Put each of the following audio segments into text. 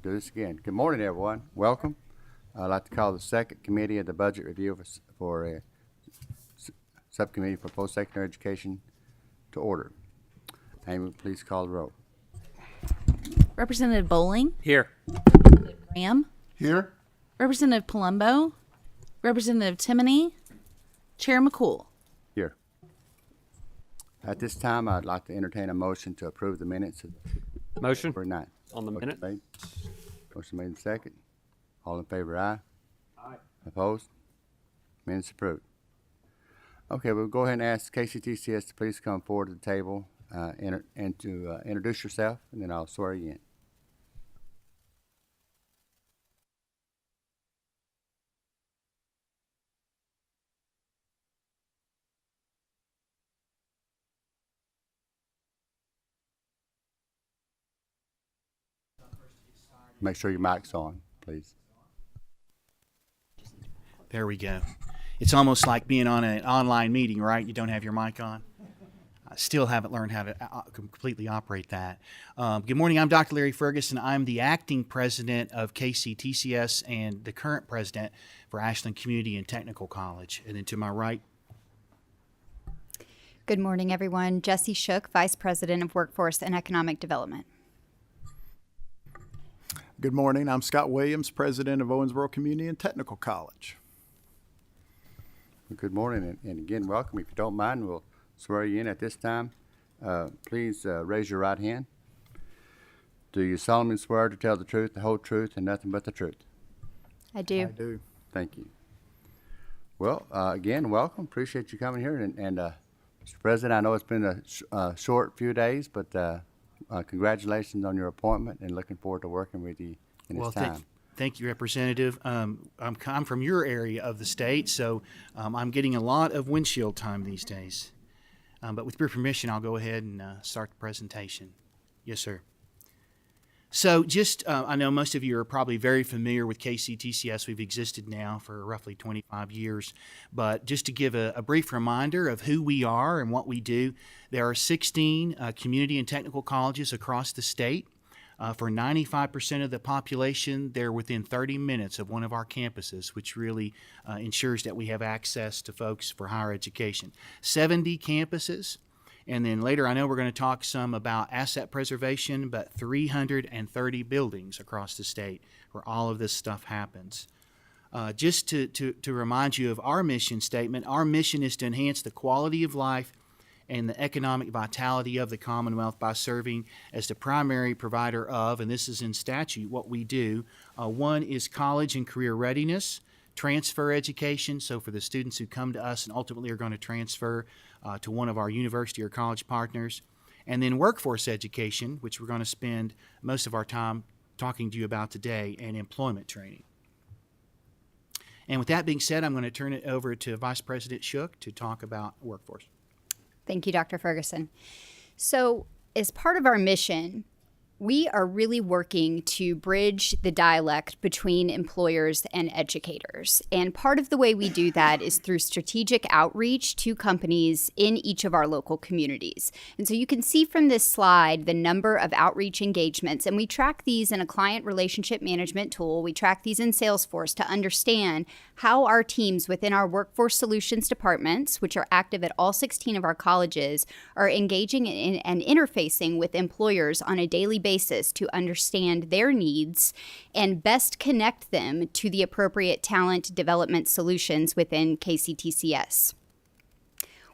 Do this again. Good morning, everyone. Welcome. I'd like to call the second committee of the budget review for Subcommittee for Post-Secondary Education to order. Amy, please call the roll. Representative Bowling, Here. Representative Graham, Here. Representative Palumbo, Representative Timoney, Chair McCool. Here. At this time, I'd like to entertain a motion to approve the minutes of Motion February 9th. on the minute. Motion made and second. All in favor, aye. Aye. Opposed? Minutes approved. Okay, we'll go ahead and ask KCTCS to please come forward to the table and to introduce yourself, and then I'll swear you in. Make sure your mic's on, please. There we go. It's almost like being on an online meeting, right? You don't have your mic on. I still haven't learned how to completely operate that. Good morning. I'm Dr. Larry Ferguson. I'm the acting president of KCTCS and the current president for Ashland Community and Technical College. And then to my right. Good morning, everyone. JESSIE SCHOOK, Vice President of Workforce and Economic Development. Good morning. I'm Scott Williams, President of Owensboro Community and Technical College. Good morning, and again, welcome. If you don't mind, we'll swear you in at this time. Please raise your right hand. Do you solemnly swear to tell the truth, the whole truth, and nothing but the truth? I do. I do. Thank you. Well, again, welcome. Appreciate you coming here. And Mr. President, I know it's been a short few days, but congratulations on your appointment, and looking forward to working with you in this time. Thank you, Representative. I'm from your area of the state, so I'm getting a lot of windshield time these days. But with your permission, I'll go ahead and start the presentation. Yes, sir. So I know most of you are probably very familiar with KCTCS. We've existed now for roughly 25 years. But just to give a brief reminder of who we are and what we do, there are 16 community and technical colleges across the state. For 95% of the population, they're within 30 minutes of one of our campuses, which really ensures that we have access to folks for higher education. 70 campuses. And then later, I know we're going to talk some about asset preservation, but 330 buildings across the state where all of this stuff happens. Just to remind you of our mission statement, our mission is to enhance the quality of life and the economic vitality of the Commonwealth by serving as the primary provider of, and this is in statute, what we do. One is college and career readiness, transfer education, so for the students who come to us and ultimately are going to transfer to one of our university or college partners. And then workforce education, which we're going to spend most of our time talking to you about today, and employment training. And with that being said, I'm going to turn it over to Vice President Shook to talk about workforce. Thank you, Dr. Ferguson. So, as part of our mission, we are really working to bridge the dialect between employers and educators. And part of the way we do that is through strategic outreach to companies in each of our local communities. And so you can see from this slide the number of outreach engagements, and we track these in a client relationship management tool. We track these in Salesforce to understand how our teams within our workforce solutions departments, which are active at all 16 of our colleges, are engaging in and interfacing with employers on a daily basis to understand their needs and best connect them to the appropriate talent development solutions within KCTCS.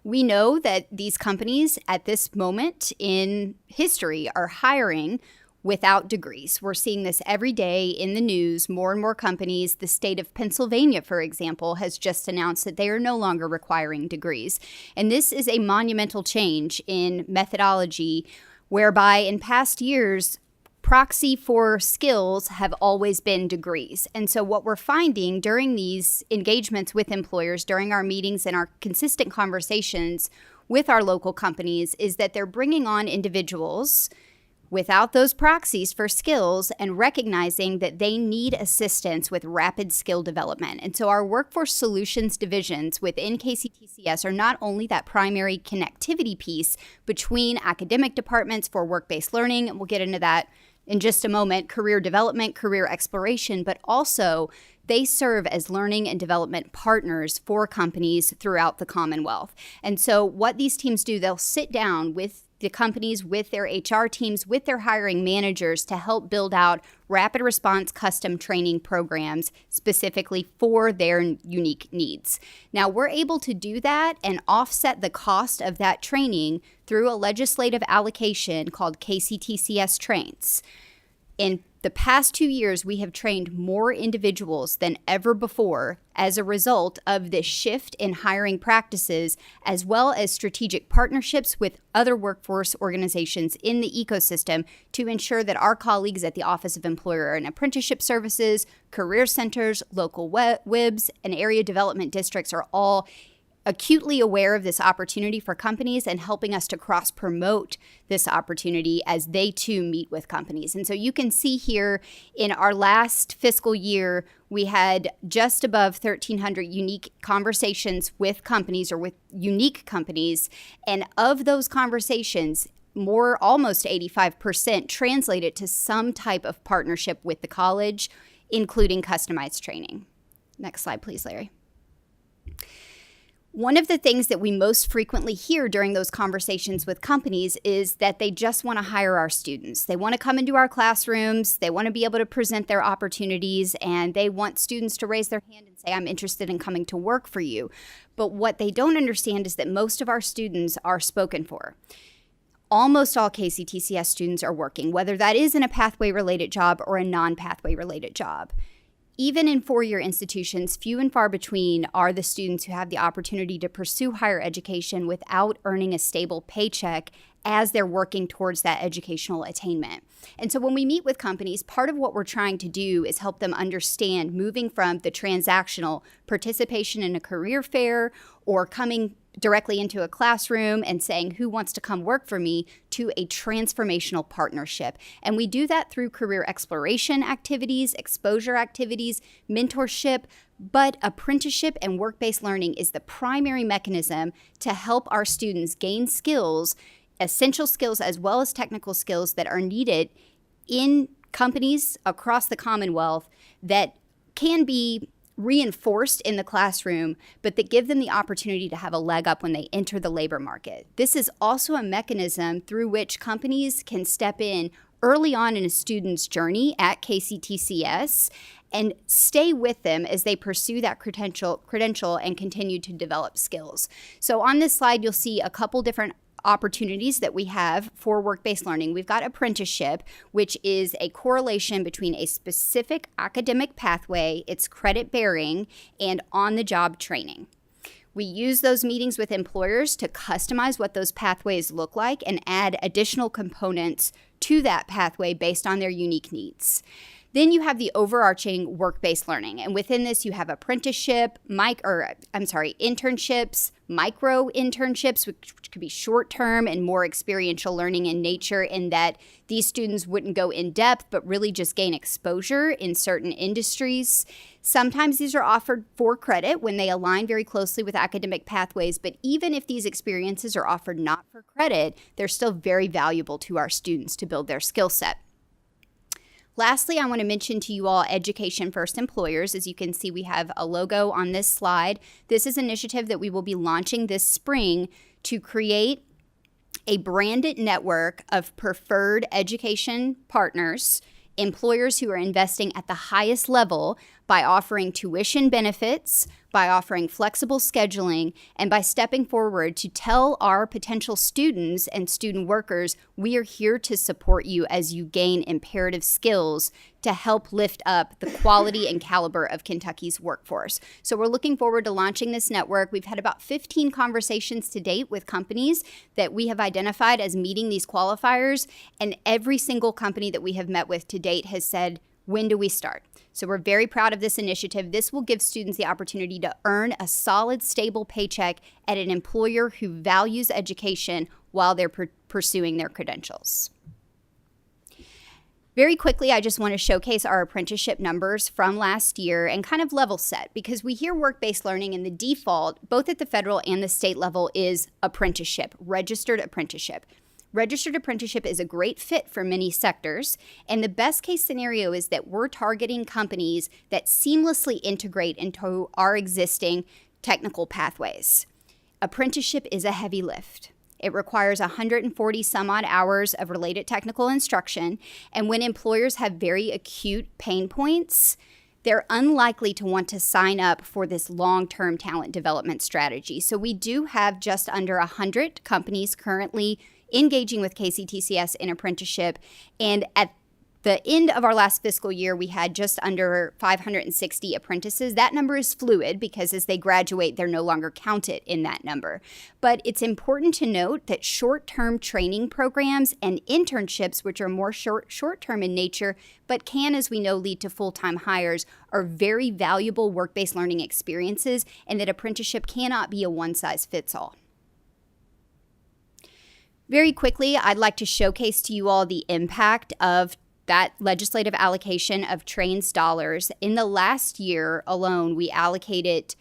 We know that these companies at this moment in history are hiring without degrees. We're seeing this every day in the news. More and more companies, the state of Pennsylvania, for example, has just announced that they are no longer requiring degrees. And this is a monumental change in methodology whereby in past years, proxy for skills have always been degrees. And so what we're finding during these engagements with employers, during our meetings and our consistent conversations with our local companies, is that they're bringing on individuals without those proxies for skills and recognizing that they need assistance with rapid skill development. And so our workforce solutions divisions within KCTCS are not only that primary connectivity piece between academic departments for work-based learning, and we'll get into that in just a moment, career development, career exploration, but also they serve as learning and development partners for companies throughout the Commonwealth. And so what these teams do, they'll sit down with the companies, with their HR teams, with their hiring managers to help build out rapid response custom training programs specifically for their unique needs. Now, we're able to do that and offset the cost of that training through a legislative allocation called KCTCS Trains. In the past 2 years, we have trained more individuals than ever before as a result of this shift in hiring practices, as well as strategic partnerships with other workforce organizations in the ecosystem to ensure that our colleagues at the Office of Employer and Apprenticeship Services, career centers, local WIBs, and area development districts are all acutely aware of this opportunity for companies and helping us to cross-promote this opportunity as they too meet with companies. And so you can see here in our last fiscal year, we had just above 1,300 unique conversations with companies or with unique companies. And of those conversations, almost 85% translated to some type of partnership with the college, including customized training. Next slide, please, Larry. One of the things that we most frequently hear during those conversations with companies is that they just want to hire our students. They want to come into our classrooms, they want to be able to present their opportunities, and they want students to raise their hand and say, I'm interested in coming to work for you. But what they don't understand is that most of our students are spoken for. Almost all KCTCS students are working, whether that is in a pathway-related job or a non-pathway-related job. Even in four-year institutions, few and far between are the students who have the opportunity to pursue higher education without earning a stable paycheck as they're working towards that educational attainment. And so when we meet with companies, part of what we're trying to do is help them understand moving from the transactional participation in a career fair or coming directly into a classroom and saying, who wants to come work for me, to a transformational partnership. And we do that through career exploration activities, exposure activities, mentorship, but apprenticeship and work-based learning is the primary mechanism to help our students gain skills, essential skills as well as technical skills that are needed in companies across the Commonwealth that can be reinforced in the classroom, but that give them the opportunity to have a leg up when they enter the labor market. This is also a mechanism through which companies can step in early on in a student's journey at KCTCS and stay with them as they pursue that credential and continue to develop skills. So on this slide, you'll see a couple different opportunities that we have for work-based learning. We've got apprenticeship, which is a correlation between a specific academic pathway, its credit bearing, and on-the-job training. We use those meetings with employers to customize what those pathways look like and add additional components to that pathway based on their unique needs. Then you have the overarching work-based learning. And within this, you have internships, micro internships, which could be short-term and more experiential learning in nature, in that these students wouldn't go in depth, but really just gain exposure in certain industries. Sometimes these are offered for credit when they align very closely with academic pathways, but even if these experiences are offered not for credit, they're still very valuable to our students to build their skill set. Lastly, I want to mention to you all Education First Employers. As you can see, we have a logo on this slide. This is an initiative that we will be launching this spring to create a branded network of preferred education partners, employers who are investing at the highest level by offering tuition benefits, by offering flexible scheduling, and by stepping forward to tell our potential students and student workers, we are here to support you as you gain imperative skills to help lift up the quality and caliber of Kentucky's workforce. So we're looking forward to launching this network. We've had about 15 conversations to date with companies that we have identified as meeting these qualifiers, and every single company that we have met with to date has said, when do we start? So we're very proud of this initiative. This will give students the opportunity to earn a solid, stable paycheck at an employer who values education while they're pursuing their credentials. Very quickly, I just want to showcase our apprenticeship numbers from last year and kind of level set, because we hear work-based learning, and the default, both at the federal and the state level, is apprenticeship, registered apprenticeship. Registered apprenticeship is a great fit for many sectors, and the best case scenario is that we're targeting companies that seamlessly integrate into our existing technical pathways. Apprenticeship is a heavy lift. It requires 140 some odd hours of related technical instruction, and when employers have very acute pain points, they're unlikely to want to sign up for this long-term talent development strategy. So we do have just under 100 companies currently engaging with KCTCS in apprenticeship, and at the end of our last fiscal year, we had just under 560 apprentices. That number is fluid because as they graduate, they're no longer counted in that number. But it's important to note that short-term training programs and internships, which are more short-term in nature, but can, as we know, lead to full-time hires, are very valuable work-based learning experiences, and that apprenticeship cannot be a one-size-fits-all. Very quickly, I'd like to showcase to you all the impact of that legislative allocation of TRAINS dollars. In the last year alone, we allocated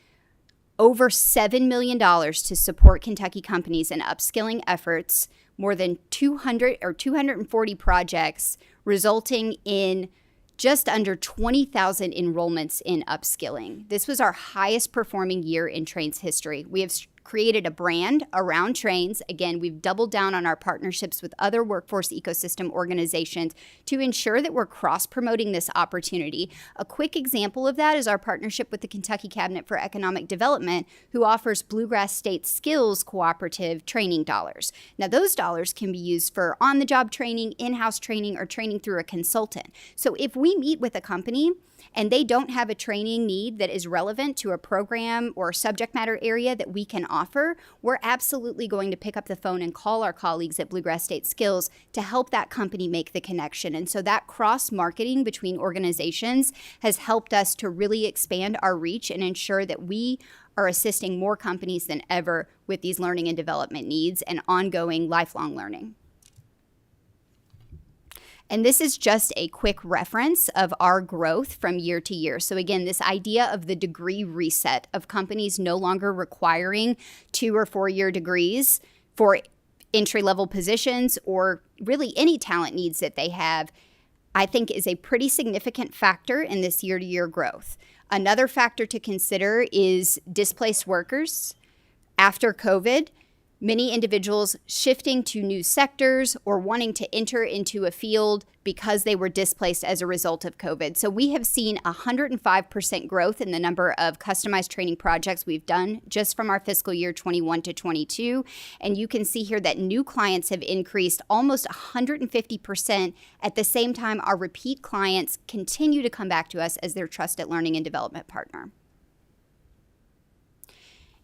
over $7 million to support Kentucky companies in upskilling efforts, more than 240 projects, resulting in just under 20,000 enrollments in upskilling. This was our highest performing year in TRAINS history. We have created a brand around TRAINS. Again, we've doubled down on our partnerships with other workforce ecosystem organizations to ensure that we're cross-promoting this opportunity. A quick example of that is our partnership with the Kentucky Cabinet for Economic Development, who offers Bluegrass State Skills Cooperative training dollars. Now, those dollars can be used for on-the-job training, in-house training, or training through a consultant. So if we meet with a company and they don't have a training need that is relevant to a program or subject matter area that we can offer, we're absolutely going to pick up the phone and call our colleagues at Bluegrass State Skills to help that company make the connection. And so that cross-marketing between organizations has helped us to really expand our reach and ensure that we are assisting more companies than ever with these learning and development needs and ongoing lifelong learning. And this is just a quick reference of our growth from year to year. So again, this idea of the degree reset of companies no longer requiring 2 or 4 year degrees for entry-level positions or really any talent needs that they have, I think is a pretty significant factor in this year-to-year growth. Another factor to consider is displaced workers. After COVID, many individuals shifting to new sectors or wanting to enter into a field because they were displaced as a result of COVID. So we have seen 105% growth in the number of customized training projects we've done just from our fiscal year 21 to 22. And you can see here that new clients have increased almost 150%. At the same time, our repeat clients continue to come back to us as their trusted learning and development partner.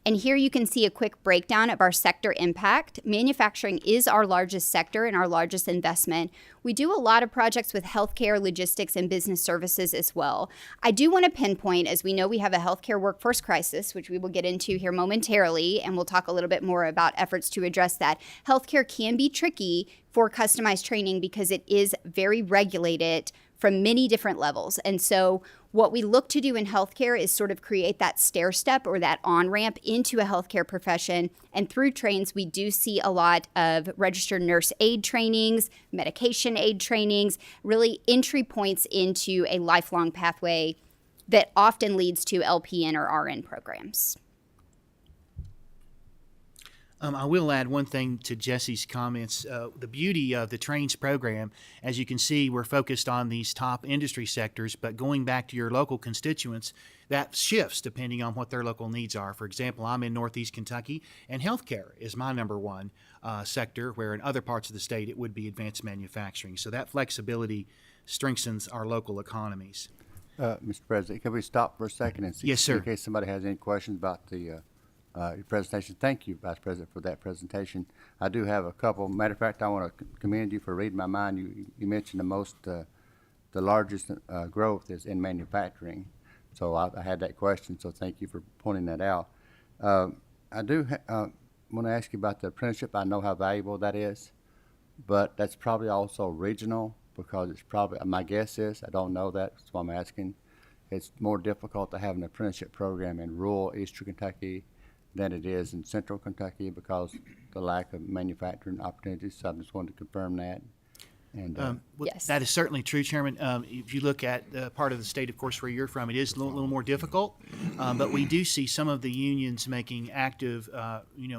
And here you can see a quick breakdown of our sector impact. Manufacturing is our largest sector and our largest investment. We do a lot of projects with healthcare, logistics, and business services as well. I do want to pinpoint, as we know we have a healthcare workforce crisis, which we will get into here momentarily, and we'll talk a little bit more about efforts to address that. Healthcare can be tricky for customized training because it is very regulated from many different levels. And so what we look to do in healthcare is sort of create that stair step or that on-ramp into a healthcare profession. And through TRAINS, we do see a lot of registered nurse aid trainings, medication aid trainings, really entry points into a lifelong pathway that often leads to LPN or RN programs. I will add one thing to Jessie's comments. The beauty of the TRAINS program, as you can see, we're focused on these top industry sectors, but going back to your local constituents, that shifts depending on what their local needs are. For example, I'm in Northeast Kentucky, and healthcare is my number one sector, where in other parts of the state it would be advanced manufacturing. So that flexibility strengthens our local economies. Mr. President, can we stop for a second and see Yes, sir. in case somebody has any questions about the your presentation? Thank you, Vice President, for that presentation. I do have a couple. Matter of fact, I want to commend you for reading my mind. You mentioned the largest growth is in manufacturing. So I had that question, so thank you for pointing that out. I do want to ask you about the apprenticeship. I know how valuable that is, but that's probably also regional because it's probably, my guess is, I don't know that, that's why I'm asking, it's more difficult to have an apprenticeship program in rural Eastern Kentucky than it is in central Kentucky because the lack of manufacturing opportunities. So I just wanted to confirm that. And Well, Yes. That is certainly true, Chairman. If you look at part of the state, of course, where you're from, it is a little more difficult. But we do see some of the unions making active,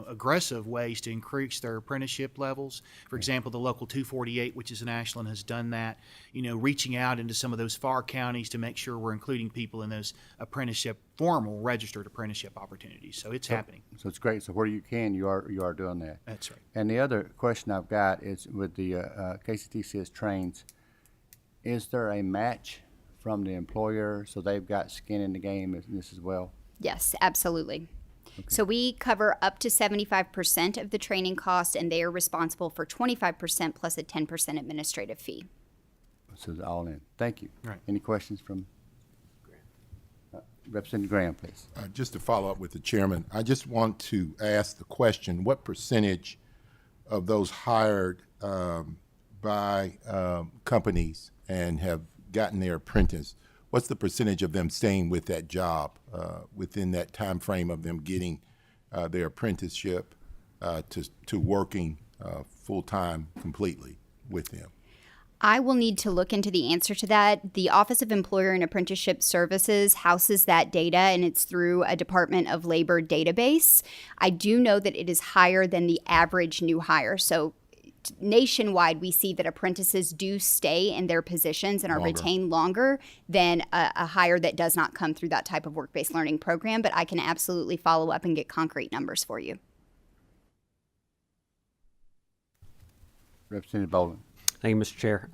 aggressive ways to increase their apprenticeship levels. For example, the local 248, which is in Ashland, has done that, reaching out into some of those far counties to make sure we're including people in those formal registered apprenticeship opportunities. So it's happening. so it's great. So where you can, you are doing that. That's right. And the other question I've got is with the KCTCS trains, is there a match from the employer so they've got skin in the game in this as well? Yes, absolutely. So we cover up to 75% of the training cost, and they are responsible for 25% plus a 10% administrative fee. So it's all in. Thank you. Right. Any questions from Representative Graham, please? Just to follow up with the chairman, I just want to ask the question, what percentage of those hired by companies and have gotten their apprentice, what's the percentage of them staying with that job within that time frame of them getting their apprenticeship to working full-time completely with them? I will need to look into the answer to that. The Office of Employer and Apprenticeship Services houses that data, and it's through a Department of Labor database. I do know that it is higher than the average new hire. So nationwide, we see that apprentices do stay in their positions and are retained longer than a hire that does not come through that type of work-based learning program. But I can absolutely follow up and get concrete numbers for you. Representative Bowling. Thank you, Mr. Chair.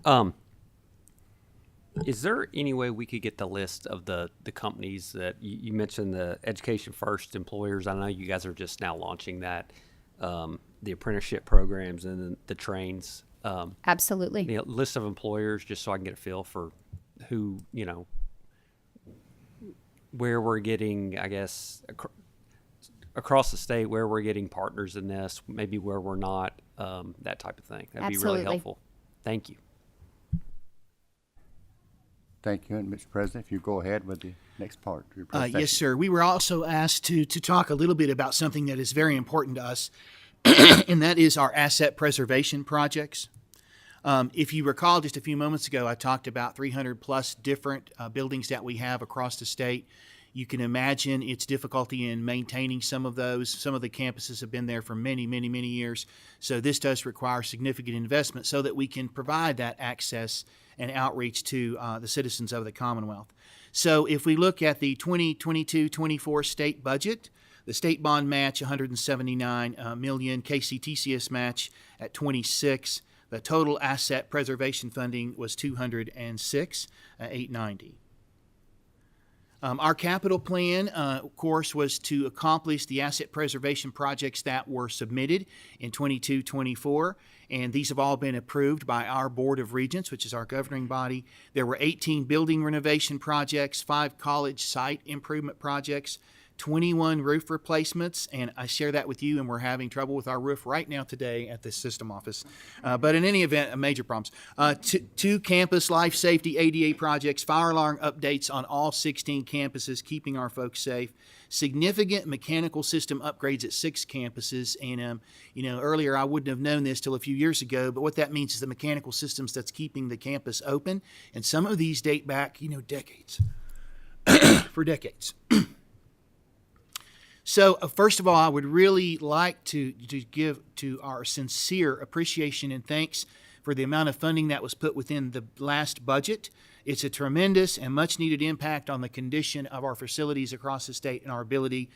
Is there any way we could get the list of the companies that you mentioned, the Education First employers? I know you guys are just now launching that, the apprenticeship programs and then the trains. Absolutely. List of employers, just so I can get a feel for who, where we're getting, I guess, across the state, where we're getting partners in this, maybe where we're not, that type of thing. That'd be Absolutely. really helpful. Thank you. Thank you. And Mr. President, if you go ahead with the next part of your presentation. Yes, sir. We were also asked to talk a little bit about something that is very important to us, and that is our asset preservation projects. If you recall, just a few moments ago, I talked about 300 plus different buildings that we have across the state. You can imagine its difficulty in maintaining some of those. Some of the campuses have been there for many, many, many years. So this does require significant investment so that we can provide that access and outreach to the citizens of the Commonwealth. So if we look at the 2022-24 state budget, the state bond match, $179 million, KCTCS match at 26. The total asset preservation funding was $206,890. Our capital plan, of course, was to accomplish the asset preservation projects that were submitted in 22-24, and these have all been approved by our Board of Regents, which is our governing body. There were 18 building renovation projects, 5 college site improvement projects, 21 roof replacements, and I share that with you, and we're having trouble with our roof right now today at the system office. But in any event, major problems. 2 campus life safety ADA projects, fire alarm updates on all 16 campuses, keeping our folks safe. Significant mechanical system upgrades at 6 campuses, and earlier I wouldn't have known this till a few years ago, but what that means is the mechanical systems that's keeping the campus open, and some of these date back, decades, for decades. So, first of all, I would really like to give to our sincere appreciation and thanks for the amount of funding that was put within the last budget. It's a tremendous and much-needed impact on the condition of our facilities across the state and our ability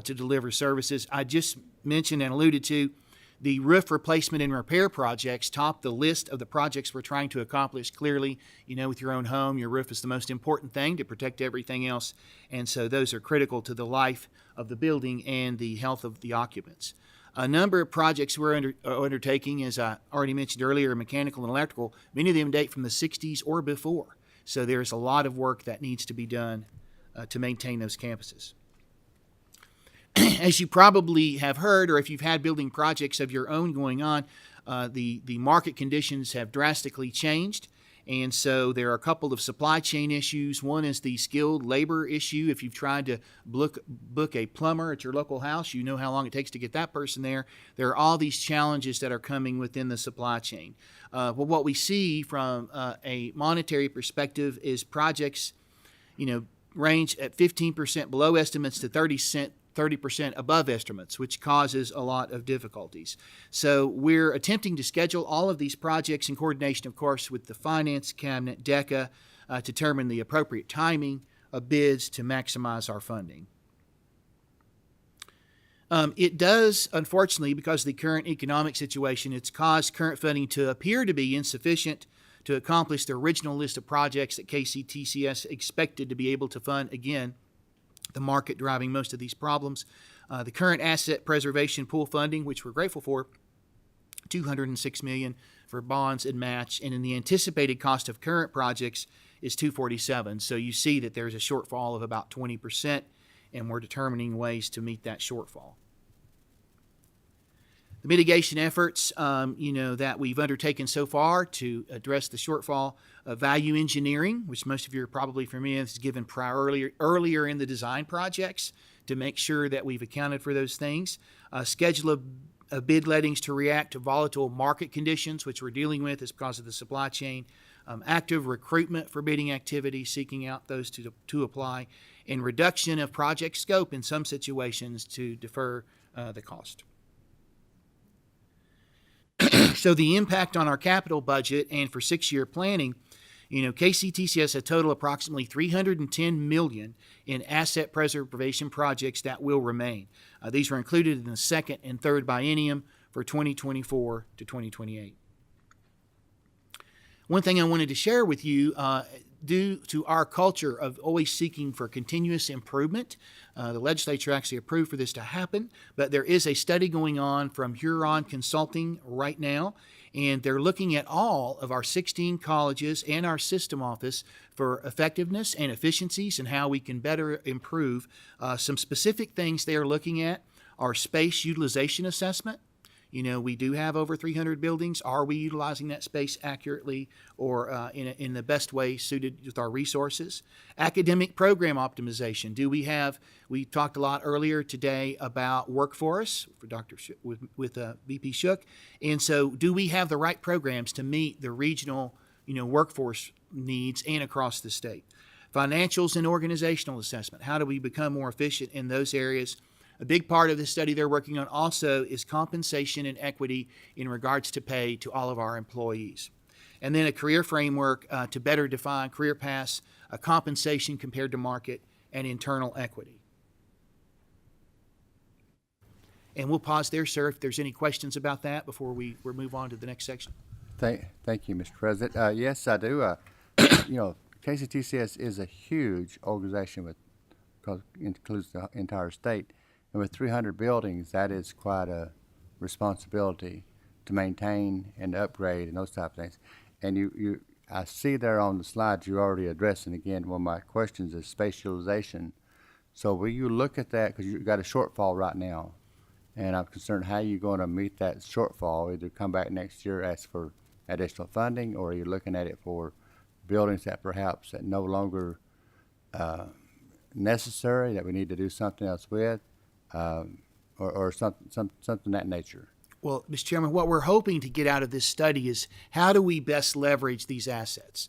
to deliver services. I just mentioned and alluded to the roof replacement and repair projects top the list of the projects we're trying to accomplish. Clearly, with your own home, your roof is the most important thing to protect everything else. And so those are critical to the life of the building and the health of the occupants. A number of projects we're undertaking, as I already mentioned earlier, mechanical and electrical. Many of them date from the 60s or before. So there's a lot of work that needs to be done to maintain those campuses. As you probably have heard, or if you've had building projects of your own going on, the market conditions have drastically changed, And so there are a couple of supply chain issues. One is the skilled labor issue. If you've tried to book a plumber at your local house, you know how long it takes to get that person there. There are all these challenges that are coming within the supply chain. Well, what we see from a monetary perspective is projects, range at 15% below estimates to 30% above estimates, which causes a lot of difficulties. So we're attempting to schedule all of these projects in coordination, of course, with the Finance Cabinet, DECA, to determine the appropriate timing of bids to maximize our funding. It does, unfortunately, because of the current economic situation, it's caused current funding to appear to be insufficient to accomplish the original list of projects that KCTCS expected to be able to fund. Again, the market driving most of these problems. The current asset preservation pool funding, which we're grateful for, $206 million for bonds and match, and in the anticipated cost of current projects is $247. So you see that there's a shortfall of about 20%, and we're determining ways to meet that shortfall. The mitigation efforts, that we've undertaken so far to address the shortfall, value engineering, which most of you are probably familiar with, is given earlier in the design projects to make sure that we've accounted for those things. Schedule of bid lettings to react to volatile market conditions, which we're dealing with is because of the supply chain. Active recruitment for bidding activity, seeking out those to apply, and reduction of project scope in some situations to defer the cost. So the impact on our capital budget and for 6-year planning, KCTC has a total approximately $310 million in asset preservation projects that will remain. These were included in the second and third biennium for 2024 to 2028. One thing I wanted to share with you, due to our culture of always seeking for continuous improvement, the legislature actually approved for this to happen, but there is a study going on from Huron Consulting right now, and they're looking at all of our 16 colleges and our system office for effectiveness and efficiencies and how we can better improve. Some specific things they are looking at are space utilization assessment. We do have over 300 buildings. Are we utilizing that space accurately or in the best way suited with our resources? Academic program optimization. We talked a lot earlier today about workforce for with VP Shook. And so do we have the right programs to meet the regional, workforce needs and across the state? Financials and organizational assessment. How do we become more efficient in those areas? A big part of the study they're working on also is compensation and equity in regards to pay to all of our employees. And then a career framework to better define career paths, compensation compared to market, and internal equity. And we'll pause there, sir, if there's any questions about that before we move on to the next section. Thank you, Mr. President. Yes, I do. KCTCS is a huge organization because it includes the entire state. And with 300 buildings, that is quite a responsibility to maintain and upgrade and those type of things. And I see there on the slides you're already addressing, again, one of my questions is space utilization. So will you look at that, because you've got a shortfall right now, and I'm concerned how you're going to meet that shortfall, either come back next year, ask for additional funding, or are you looking at it for buildings that perhaps that no longer necessary, that we need to do something else with? Or something of that nature. Well, Mr. Chairman, what we're hoping to get out of this study is how do we best leverage these assets?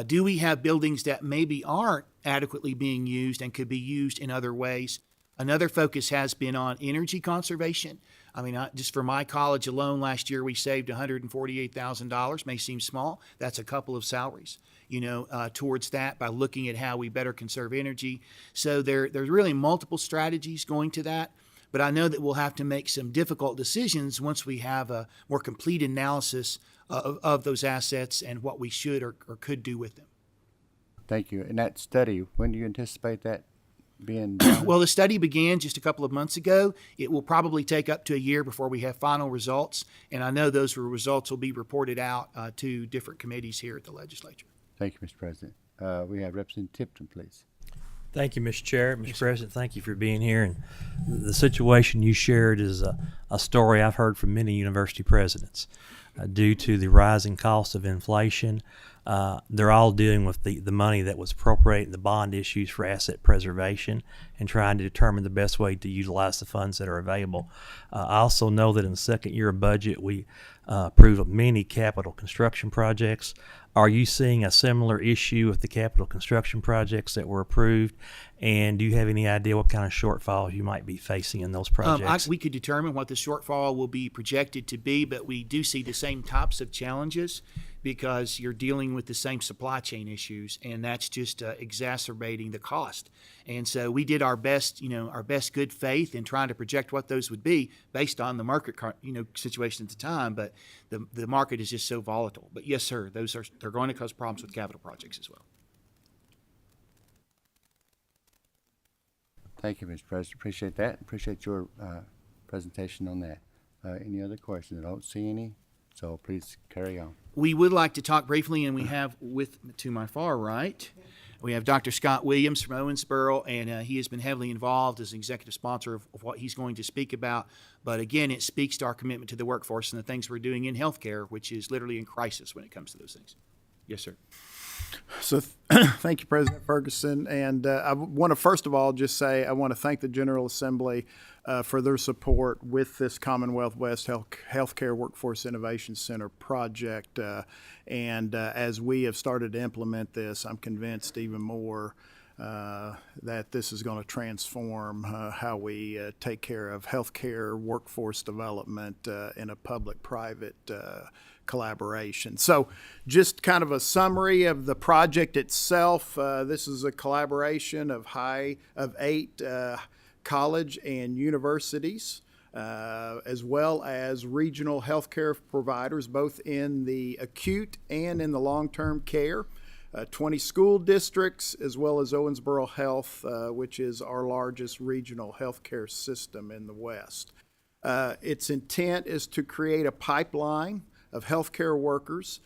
Do we have buildings that maybe aren't adequately being used and could be used in other ways? Another focus has been on energy conservation. Just for my college alone last year, we saved $148,000. May seem small. That's a couple of salaries, towards that by looking at how we better conserve energy. So there's really multiple strategies going to that. But I know that we'll have to make some difficult decisions once we have a more complete analysis of those assets and what we should or could do with them. Thank you. And that study, when do you anticipate that being done? Well, the study began just a couple of months ago. It will probably take up to a year before we have final results. And I know those results will be reported out to different committees here at the legislature. Thank you, Mr. President. We have Representative Tipton, please. Thank you, Mr. Chair. Mr. President, thank you for being here. And the situation you shared is a story I've heard from many university presidents. Due to the rising cost of inflation, They're all dealing with the money that was appropriated in the bond issues for asset preservation and trying to determine the best way to utilize the funds that are available. I also know that in the second year of budget, we approved many capital construction projects. Are you seeing a similar issue with the capital construction projects that were approved? And do you have any idea what kind of shortfalls you might be facing in those projects? We could determine what the shortfall will be projected to be, but we do see the same types of challenges because you're dealing with the same supply chain issues, and that's just exacerbating the cost. And so we did our best, our best good faith in trying to project what those would be based on the market, situation at the time. But the market is just so volatile. But yes, sir, they're going to cause problems with capital projects as well. Thank you, Mr. President. Appreciate that. Appreciate your presentation on that. Any other questions? I don't see any, so please carry on. We would like to talk briefly, and we have to my far right, we have Dr. Scott Williams from Owensboro, and he has been heavily involved as an executive sponsor of what he's going to speak about. But again, it speaks to our commitment to the workforce and the things we're doing in healthcare, which is literally in crisis when it comes to those things. Yes, sir. So thank you, President Ferguson. And I want to first of all just say I want to thank the General Assembly for their support with this Commonwealth West Healthcare Workforce Innovation Center project. And as we have started to implement this, I'm convinced even more that this is going to transform how we take care of healthcare workforce development in a public-private collaboration. So just kind of a summary of the project itself. This is a collaboration of 8 college and universities, as well as regional healthcare providers, both in the acute and in the long-term care. 20 school districts, as well as Owensboro Health, which is our largest regional healthcare system in the West. Its intent is to create a pipeline of healthcare workers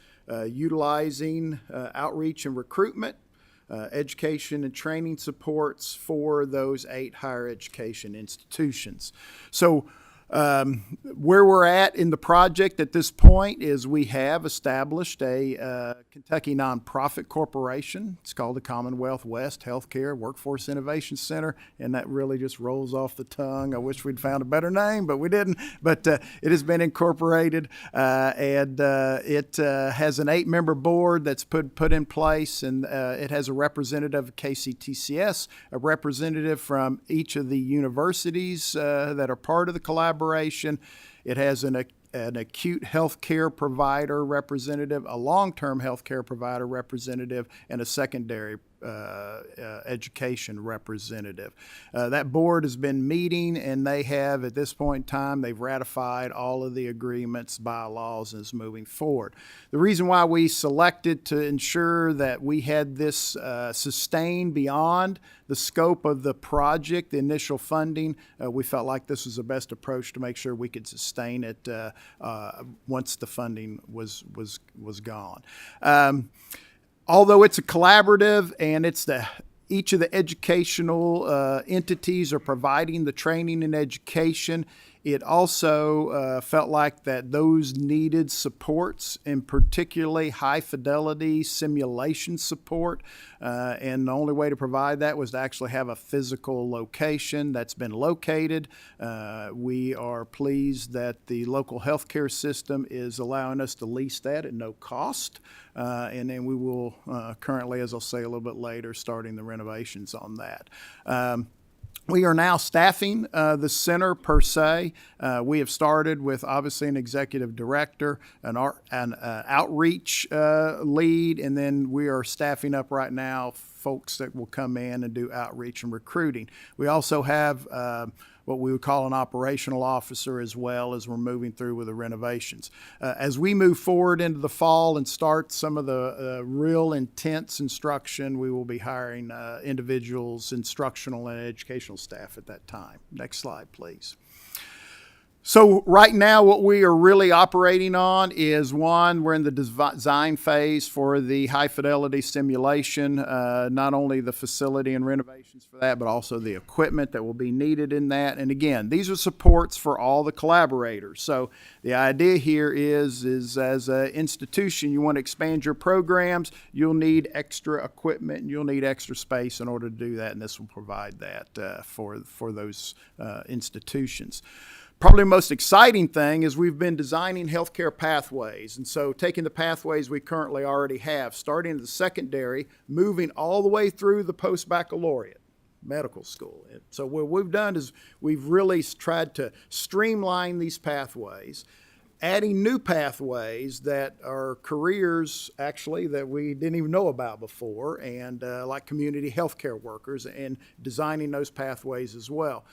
utilizing outreach and recruitment, education and training supports for those 8 higher education institutions. So where we're at in the project at this point is we have established a Kentucky nonprofit corporation. It's called the Commonwealth West Healthcare Workforce Innovation Center, and that really just rolls off the tongue. I wish we'd found a better name, but we didn't. But it has been incorporated, and it has an 8-member board that's put in place, and it has a representative of KCTCS, a representative from each of the universities that are part of the collaboration. It has an acute health care provider representative, a long-term health care provider representative, and a secondary education representative. That board has been meeting, and they have, at this point in time, they've ratified all of the agreements, bylaws, and is moving forward. The reason why we selected to ensure that we had this sustained beyond the scope of the project, the initial funding, we felt like this was the best approach to make sure we could sustain it once the funding was gone. Although it's a collaborative and each of the educational entities are providing the training and education, it also felt like that those needed supports, and particularly high fidelity simulation support. And the only way to provide that was to actually have a physical location that's been located. We are pleased that the local healthcare system is allowing us to lease that at no cost. And then we will currently, as I'll say a little bit later, starting the renovations on that. We are now staffing the center per se. We have started with obviously an executive director, an outreach lead, and then we are staffing up right now folks that will come in and do outreach and recruiting. We also have what we would call an operational officer as well as we're moving through with the renovations. As we move forward into the fall and start some of the real intense instruction, we will be hiring individuals, instructional and educational staff at that time. Next slide, please. So right now, what we are really operating on is one, we're in the design phase for the high fidelity simulation, not only the facility and renovations for that, but also the equipment that will be needed in that. And again, these are supports for all the collaborators. So the idea here is as an institution, you want to expand your programs, you'll need extra equipment and you'll need extra space in order to do that. And this will provide that for those institutions. Probably the most exciting thing is we've been designing healthcare pathways. And so taking the pathways we currently already have, starting at the secondary, moving all the way through the post-baccalaureate medical school. And so what we've done is we've really tried to streamline these pathways, adding new pathways that are careers actually that we didn't even know about before, and like community healthcare workers, and designing those pathways as well.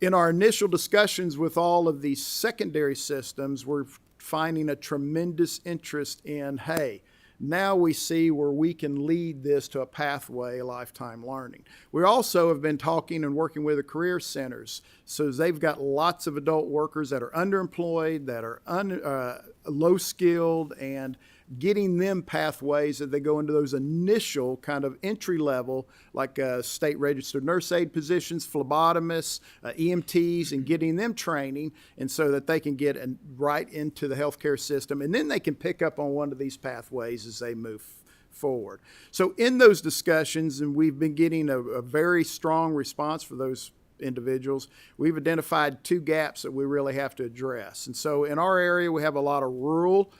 In our initial discussions with all of these secondary systems, we're finding a tremendous interest in, hey, now we see where we can lead this to a pathway, lifetime learning. We also have been talking and working with the career centers. So they've got lots of adult workers that are underemployed, that are low skilled, and getting them pathways that they go into those initial kind of entry level, like state registered nurse aid positions, phlebotomists, EMTs, and getting them training, and so that they can get right into the healthcare system, and then they can pick up on one of these pathways as they move forward. So in those discussions, and we've been getting a very strong response for those individuals, we've identified two gaps that we really have to address. And so in our area, we have a lot of rural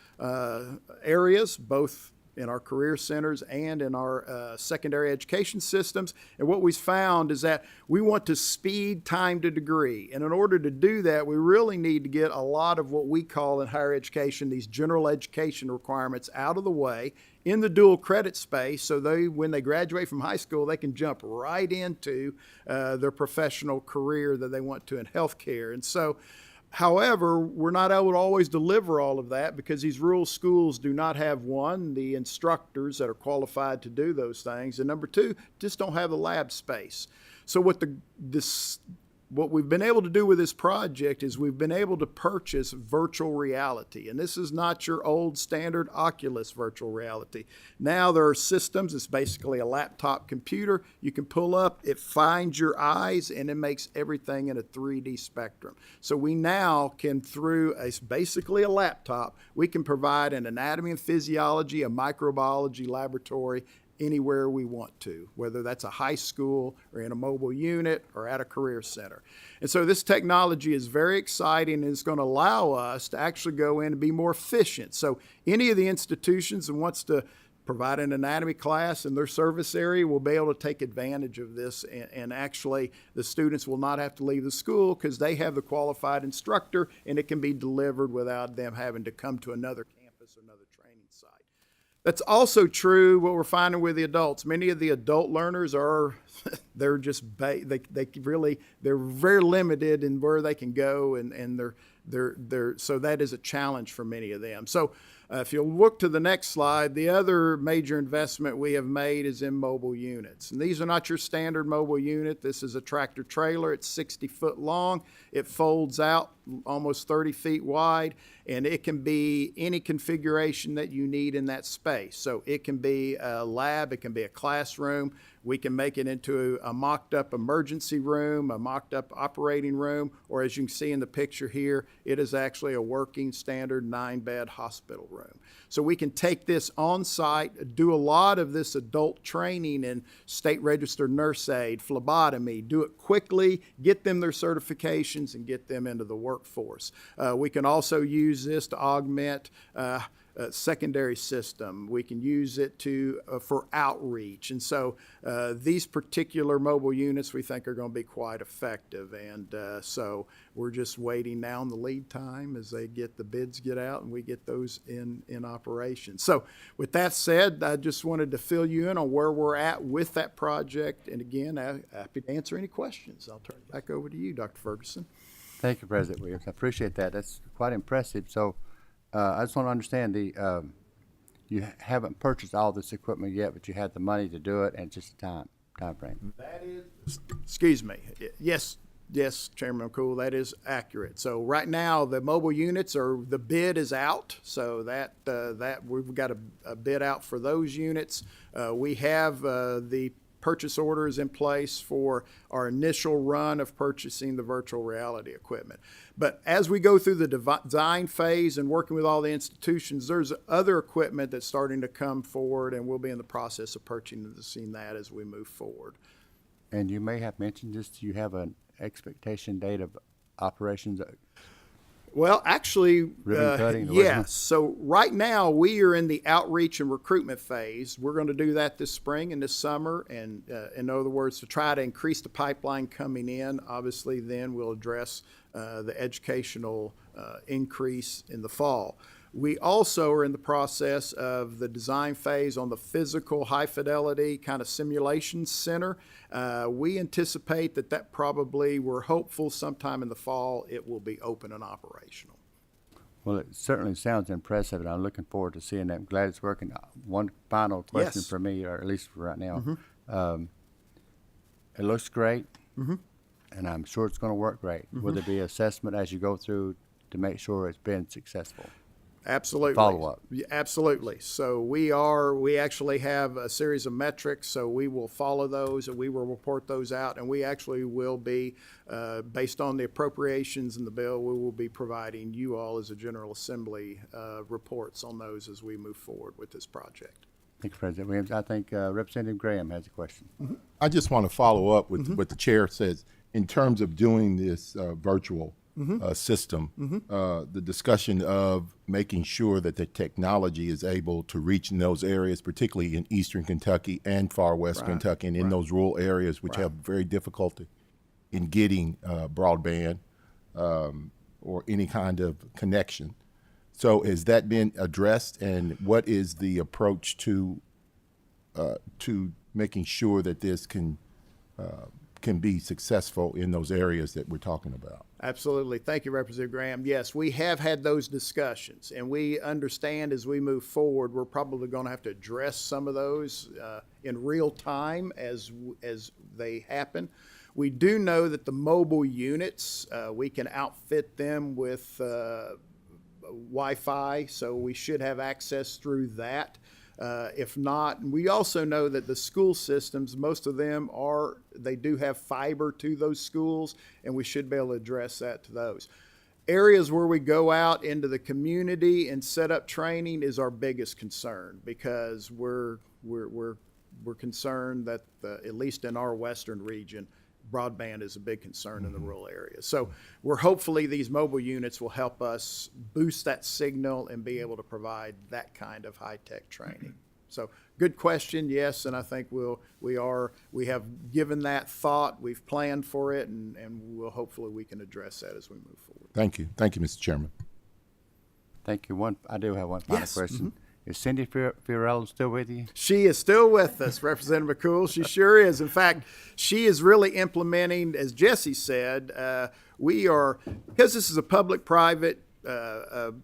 areas, both in our career centers and in our secondary education systems. And what we've found is that we want to speed time to degree. And in order to do that, we really need to get a lot of what we call in higher education, these general education requirements out of the way in the dual credit space, so when they graduate from high school, they can jump right into their professional career that they want to in healthcare. And so, however, we're not able to always deliver all of that because these rural schools do not have, one, the instructors that are qualified to do those things, and number two, just don't have the lab space. So what we've been able to do with this project is we've been able to purchase virtual reality. And this is not your old standard Oculus virtual reality. Now there are systems, it's basically a laptop computer. You can pull up, it finds your eyes, and it makes everything in a 3D spectrum. So we now can, through basically a laptop, we can provide an anatomy and physiology, a microbiology laboratory, anywhere we want to, whether that's a high school or in a mobile unit or at a career center. And so this technology is very exciting, and it's going to allow us to actually go in and be more efficient. So any of the institutions that wants to provide an anatomy class in their service area will be able to take advantage of this, and actually the students will not have to leave the school because they have the qualified instructor, and it can be delivered without them having to come to another campus or another training site. That's also true what we're finding with the adults. Many of the adult learners are, they're just, they're very limited in where they can go, and so that is a challenge for many of them. So if you'll look to the next slide, the other major investment we have made is in mobile units. And these are not your standard mobile unit. This is a tractor trailer. It's 60 foot long. It folds out almost 30 feet wide, and it can be any configuration that you need in that space. So it can be a lab, it can be a classroom. We can make it into a mocked-up emergency room, a mocked-up operating room, or as you can see in the picture here, it is actually a working standard 9-bed hospital room. So we can take this on-site, do a lot of this adult training in state registered nurse aid, phlebotomy, do it quickly, get them their certifications, and get them into the workforce. We can also use this to augment secondary system. We can use it for outreach. And so these particular mobile units we think are going to be quite effective. And so we're just waiting now on the lead time as the bids get out and we get those in operation. So with that said, I just wanted to fill you in on where we're at with that project. And again, I'm happy to answer any questions. I'll turn it back over to you, Dr. Ferguson. Thank you, President Williams. I appreciate that. That's quite impressive. So I just want to understand you haven't purchased all this equipment yet, but you had the money to do it and just the time frame. That is, excuse me. Yes, Yes, Chairman McCool, that is accurate. So right now, the mobile units the bid is out, so that we've got a bid out for those units. We have the purchase orders in place for our initial run of purchasing the virtual reality equipment. But as we go through the design phase and working with all the institutions, there's other equipment that's starting to come forward, and we'll be in the process of purchasing that as we move forward. And you may have mentioned this, do you have an expectation date of operations? Well, actually, Ribbon cutting, or what is it? yes. So right now, we are in the outreach and recruitment phase. We're going to do that this spring and this summer. And in other words, to try to increase the pipeline coming in, obviously then we'll address the educational increase in the fall. We also are in the process of the design phase on the physical high fidelity kind of simulation center. We anticipate that probably, we're hopeful sometime in the fall it will be open and operational. Well, it certainly sounds impressive, and I'm looking forward to seeing that. I'm glad it's working. One final question Yes. for me, or at least for right now. It looks great, and I'm sure it's going to work great. Will there be assessment as you go through to make sure it's been successful? Absolutely. Follow-up. Yeah, absolutely. So we actually have a series of metrics, so we will follow those and we will report those out, and we actually will be, based on the appropriations in the bill, we will be providing you all as a General Assembly reports on those as we move forward with this project. Thank you, President Williams. I think Representative Graham has a question. I just want to follow up with what the chair says in terms of doing this virtual system, the discussion of making sure that the technology is able to reach in those areas, particularly in eastern Kentucky and far west Kentucky, and in those rural areas which have very difficulty in getting broadband or any kind of connection. So has that been addressed, and what is the approach to making sure that this can be successful in those areas that we're talking about? Absolutely. Thank you, Representative Graham. Yes, we have had those discussions, and we understand as we move forward, we're probably going to have to address some of those in real time as they happen. We do know that the mobile units, we can outfit them with Wi-Fi, so we should have access through that. If not, we also know that the school systems, most of them they do have fiber to those schools, and we should be able to address that to those. Areas where we go out into the community and set up training is our biggest concern, because we're concerned that at least in our western region, broadband is a big concern in the rural areas. So hopefully these mobile units will help us boost that signal and be able to provide that kind of high-tech training. So good question, yes, and I think we have given that thought, we've planned for it, and hopefully we can address that as we move forward. Thank you. Thank you, Mr. Chairman. Thank you. I do have one final Yes. question. Is Cindy Fiorello still with you? She is still with us, Representative McCool. She sure is. In fact, she is really implementing, as Jessie said, because this is a public-private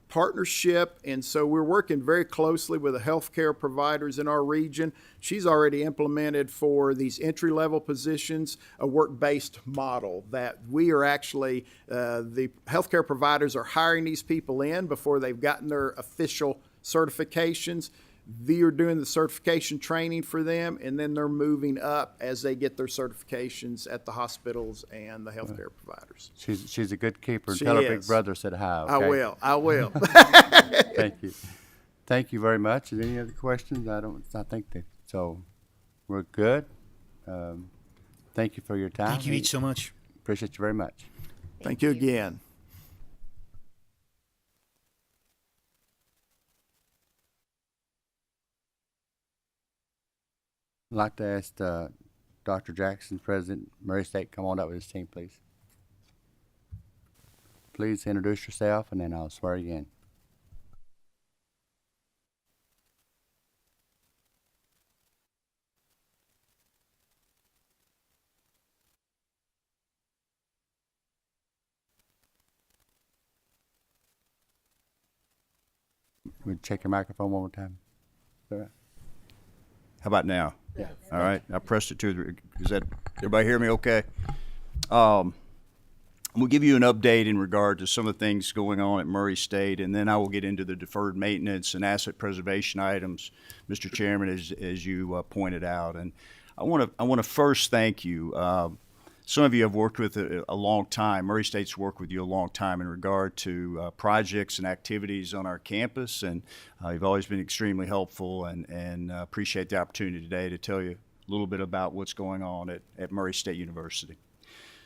partnership, and so we're working very closely with the healthcare providers in our region. She's already implemented for these entry-level positions a work-based model that we are actually, the healthcare providers are hiring these people in before they've gotten their official certifications. We are doing the certification training for them, and then they're moving up as they get their certifications at the hospitals and the healthcare providers. She's a good keeper. She Tell her is. big brother said hi. Okay? I will. Thank you. Thank you very much. Is there any other questions? I think that, so we're good. Thank you for your time. Thank you each so much. Appreciate you very much. Thank you again. I'd like to ask Dr. Jackson, President Murray State, come on up with his team, please. Please introduce yourself, and then I'll swear you in. Would you check your microphone one more time? Is that right? How about now? Yeah. All right. I pressed it to the, is that, everybody hear me okay? We'll give you an update in regard to some of the things going on at Murray State, and then I will get into the deferred maintenance and asset preservation items, Mr. Chairman, as you pointed out. And I want to first thank you. Some of you have worked with a long time. Murray State's worked with you a long time in regard to projects and activities on our campus, and you've always been extremely helpful, and appreciate the opportunity today to tell you a little bit about what's going on at Murray State University.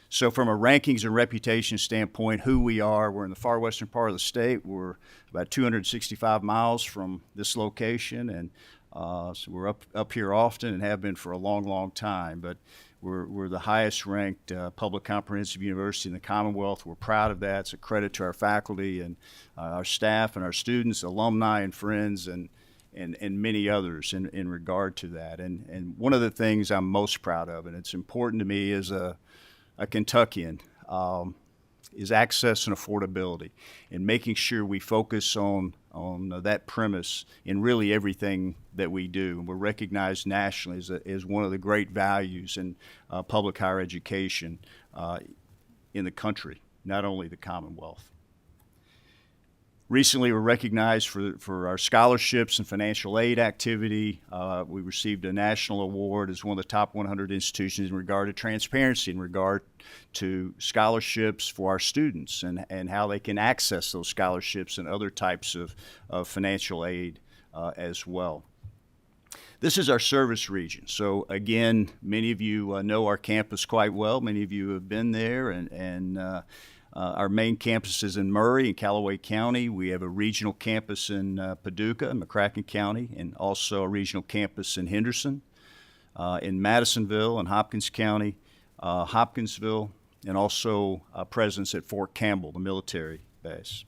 So from a rankings and reputation standpoint, who we are, we're in the far western part of the state. We're about 265 miles from this location, and so we're up here often and have been for a long, long time. But we're the highest ranked public comprehensive university in the Commonwealth. We're proud of that. It's a credit to our faculty and our staff and our students, alumni and friends, and many others in regard to that. And one of the things I'm most proud of, and it's important to me as a Kentuckian, is access and affordability, and making sure we focus on that premise in really everything that we do. And we're recognized nationally as one of the great values in public higher education in the country, not only the Commonwealth. Recently, we're recognized for our scholarships and financial aid activity. We received a national award as one of the top 100 institutions in regard to transparency, in regard to scholarships for our students and how they can access those scholarships and other types of financial aid as well. This is our service region. So again, many of you know our campus quite well. Many of you have been there, and our main campus is in Murray and Callaway County. We have a regional campus in Paducah and McCracken County, and also a regional campus in Henderson, in Madisonville and Hopkins County, Hopkinsville, and also a presence at Fort Campbell, the military base.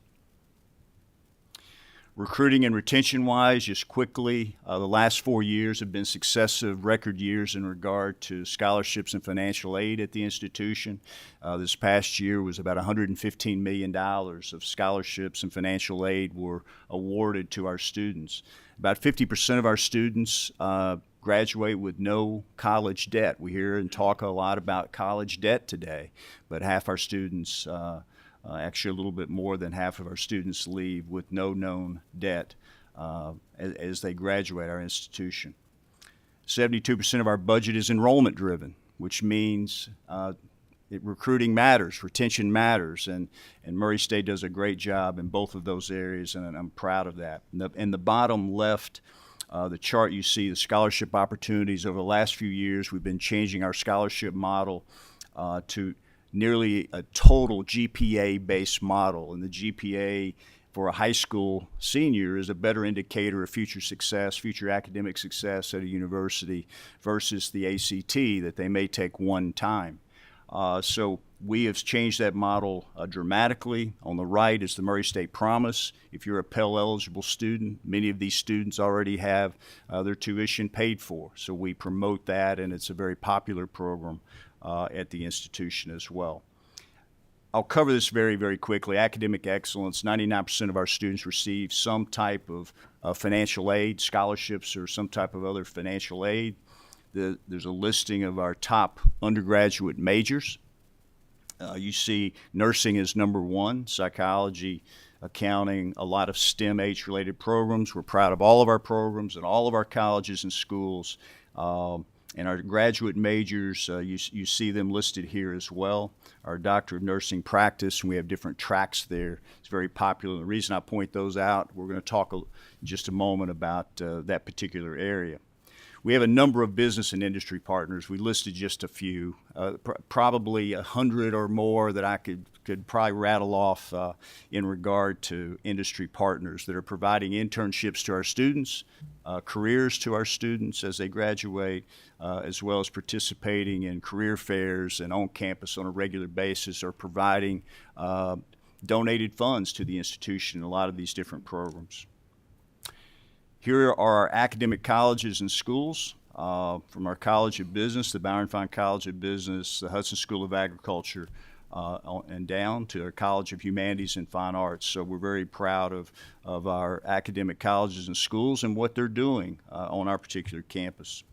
Recruiting and retention-wise, just quickly, the last 4 years have been successive record years in regard to scholarships and financial aid at the institution. This past year was about $115 million of scholarships and financial aid were awarded to our students. About 50% of our students graduate with no college debt. We hear and talk a lot about college debt today, but half our students actually, a little bit more than half of our students leave with no known debt as they graduate our institution. 72% of our budget is enrollment driven, which means recruiting matters, retention matters, and Murray State does a great job in both of those areas, and I'm proud of that. In the bottom left, the chart you see, the scholarship opportunities over the last few years, we've been changing our scholarship model to nearly a total GPA-based model, and the GPA for a high school senior is a better indicator of future success, future academic success at a university versus the ACT that they may take one time. So we have changed that model dramatically. On the right is the Murray State Promise. If you're a Pell-eligible student, many of these students already have their tuition paid for, so we promote that, and it's a very popular program at the institution as well. I'll cover this very, very quickly. Academic excellence, 99% of our students receive some type of financial aid, scholarships, or some type of other financial aid. There's a listing of our top undergraduate majors. You see nursing is number one, psychology, accounting, a lot of STEM age-related programs. We're proud of all of our programs and all of our colleges and schools. And our graduate majors, you see them listed here as well. Our Doctor of Nursing practice, and we have different tracks there. It's very popular. The reason I point those out, we're going to talk in just a moment about that particular area. We have a number of business and industry partners. We listed just a few, probably 100 or more that I could probably rattle off in regard to industry partners that are providing internships to our students, careers to our students as they graduate, as well as participating in career fairs and on campus on a regular basis, or providing donated funds to the institution in a lot of these different programs. Here are our academic colleges and schools, from our College of Business, the Bauernfeind College of Business, the Hudson School of Agriculture, and down to our College of Humanities and Fine Arts. So we're very proud of our academic colleges and schools and what they're doing on our particular campus.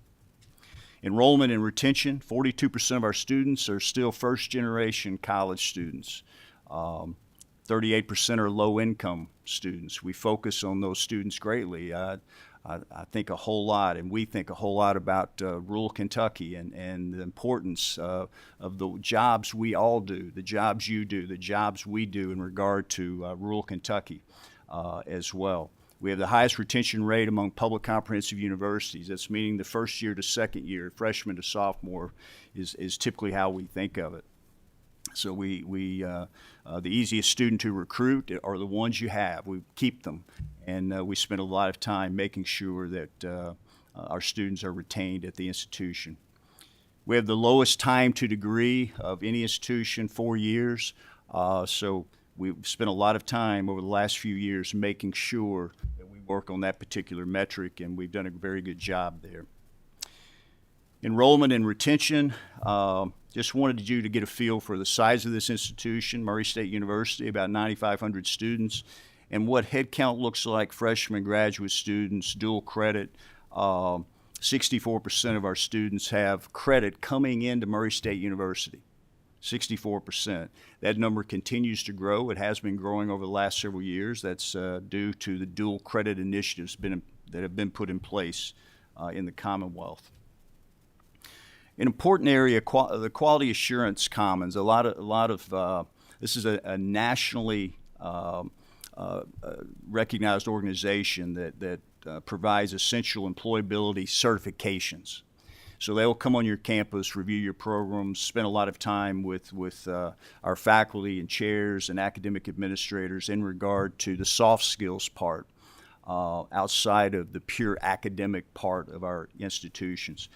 Enrollment and retention, 42% of our students are still first-generation college students. 38% are low-income students. We focus on those students greatly. I think a whole lot, and we think a whole lot about rural Kentucky and the importance of the jobs we all do, the jobs you do, the jobs we do in regard to rural Kentucky as well. We have the highest retention rate among public comprehensive universities. That's meaning the first year to second year, freshman to sophomore is typically how we think of it. So the easiest student to recruit are the ones you have. We keep them, and we spend a lot of time making sure that our students are retained at the institution. We have the lowest time to degree of any institution, 4 years. So we've spent a lot of time over the last few years making sure that we work on that particular metric, and we've done a very good job there. Enrollment and retention, just wanted you to get a feel for the size of this institution, Murray State University, about 9,500 students, and what headcount looks like, freshmen, graduate students, dual credit. 64% of our students have credit coming into Murray State University. 64%. That number continues to grow. It has been growing over the last several years. That's due to the dual credit initiatives that have been put in place in the Commonwealth. An important area, the Quality Assurance Commons. A lot of this is a nationally recognized organization that provides essential employability certifications. So they will come on your campus, review your programs, spend a lot of time with our faculty and chairs and academic administrators in regard to the soft skills part outside of the pure academic part of our institutions.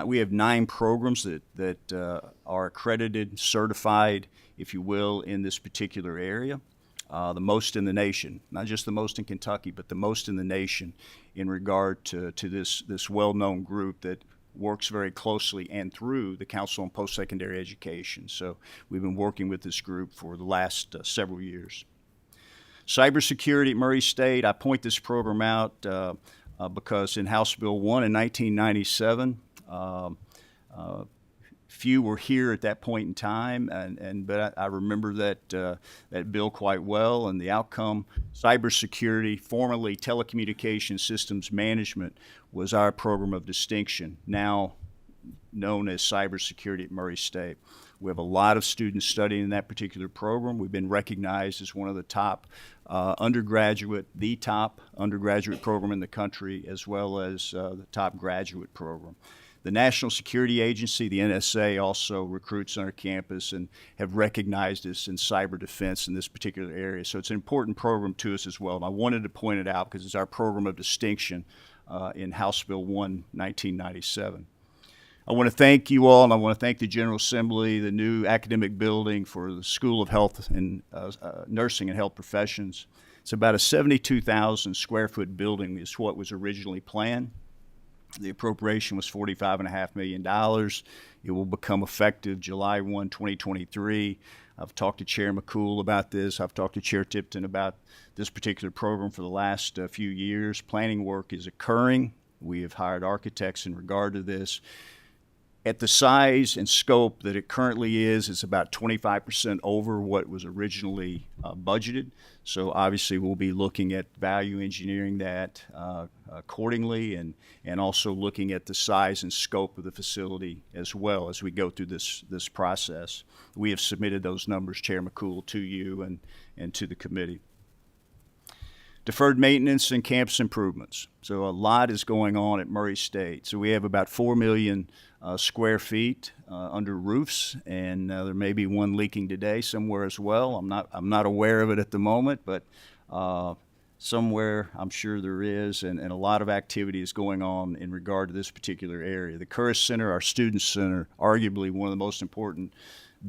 We have 9 programs that are accredited, certified, if you will, in this particular area. The most in the nation, not just the most in Kentucky, but the most in the nation in regard to this well-known group that works very closely and through the Council on Postsecondary Education. So we've been working with this group for the last several years. Cybersecurity at Murray State, I point this program out because in House Bill 1 in 1997, few were here at that point in time, but I remember that bill quite well, and the outcome. Cybersecurity, formerly Telecommunications Systems Management, was our program of distinction, now known as Cybersecurity at Murray State. We have a lot of students studying that particular program. We've been recognized as one of the top the top undergraduate program in the country, as well as the top graduate program. The National Security Agency, the NSA, also recruits on our campus and have recognized us in cyber defense in this particular area. So it's an important program to us as well. And I wanted to point it out because it's our program of distinction in House Bill 1, 1997. I want to thank you all, and I want to thank the General Assembly, the new academic building for the School of Health and Nursing and Health Professions. It's about a 72,000 square foot building is what was originally planned. The appropriation was $45.5 million. It will become effective July 1, 2023. I've talked to Chair McCool about this. I've talked to Chair Tipton about this particular program for the last few years. Planning work is occurring. We have hired architects in regard to this. At the size and scope that it currently is, it's about 25% over what was originally budgeted. So obviously we'll be looking at value engineering that accordingly, and also looking at the size and scope of the facility as well as we go through this process. We have submitted those numbers, Chair McCool, to you and to the committee. Deferred maintenance and campus improvements. So a lot is going on at Murray State. So we have about 4 million square feet under roofs, and there may be one leaking today somewhere as well. I'm not aware of it at the moment, but somewhere I'm sure there is, and a lot of activity is going on in regard to this particular area. The Curris Center, our student center, arguably one of the most important